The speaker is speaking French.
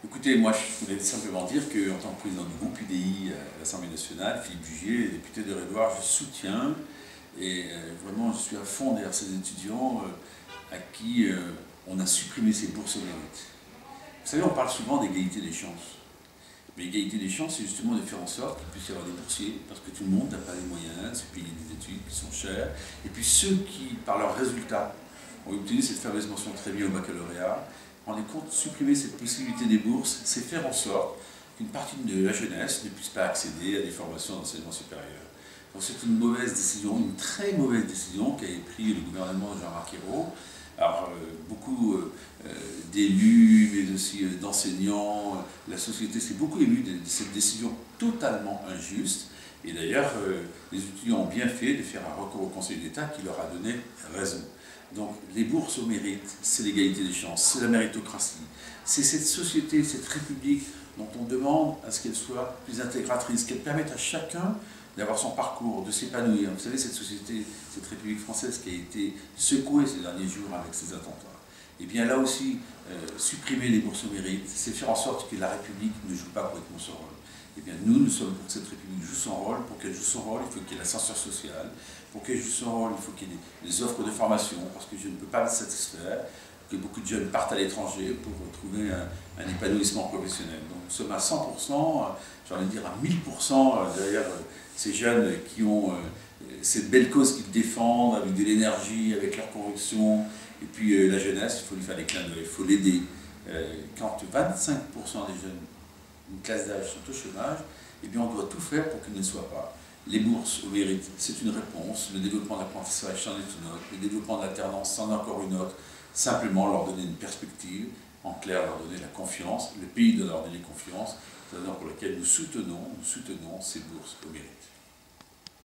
Écoutez, moi je voulais simplement dire qu'en tant que président du groupe UDI à l'Assemblée nationale, Philippe Bugier, député de Redouard, je soutiens et vraiment je suis à fond derrière ces étudiants à qui on a supprimé ces bourses au mérite. Vous savez, on parle souvent d'égalité des chances. Mais l'égalité des chances, c'est justement de faire en sorte qu'il puisse y avoir des boursiers, parce que tout le monde n'a pas les moyens de se payer des études qui sont chères. Et puis ceux qui, par leurs résultats, ont obtenu cette fameuse mention très bien au baccalauréat, rendez compte, supprimer cette possibilité des bourses, c'est faire en sorte qu'une partie de la jeunesse ne puisse pas accéder à des formations d'enseignement supérieur. Donc c'est une mauvaise décision, une très mauvaise décision qu'avait pris le gouvernement de Jean-Marc Ayrault. Alors, beaucoup d'élus, mais aussi d'enseignants, la société s'est beaucoup émue de cette décision totalement injuste. Et d'ailleurs, les étudiants ont bien fait de faire un recours au Conseil d'État qui leur a donné raison. Donc, les bourses au mérite, c'est l'égalité des chances, c'est la méritocratie. C'est cette société, cette république dont on demande à ce qu'elle soit plus intégratrice, qu'elle permette à chacun d'avoir son parcours, de s'épanouir. Vous savez, cette société, cette République française qui a été secouée ces derniers jours avec ces attentats, et bien là aussi, supprimer les bourses au mérite, c'est faire en sorte que la République ne joue pas correctement son rôle. Et bien nous sommes pour que cette République joue son rôle. Pour qu'elle joue son rôle, il faut qu'il y ait l'ascenseur social. Pour qu'elle joue son rôle, il faut qu'il y ait des offres de formation, parce que je ne peux pas me satisfaire que beaucoup de jeunes partent à l'étranger pour trouver un épanouissement professionnel. Donc nous sommes à 100%, j'ai envie de dire à 1000% derrière ces jeunes qui ont cette belle cause qu'ils défendent avec de l'énergie, avec leur conviction. Et puis la jeunesse, il faut lui faire des clins d'œil, il faut l'aider. Quand 25% des jeunes d'une classe d'âge sont au chômage, eh bien on doit tout faire pour qu'ils ne soient pas. Les bourses au mérite, c'est une réponse. Le développement de l'apprentissage, c'en est une autre. Le développement de l'alternance, c'en est encore une autre. Simplement leur donner une perspective, en clair leur donner la confiance. Le pays doit leur donner confiance, c'est la raison pour laquelle nous soutenons ces bourses au mérite.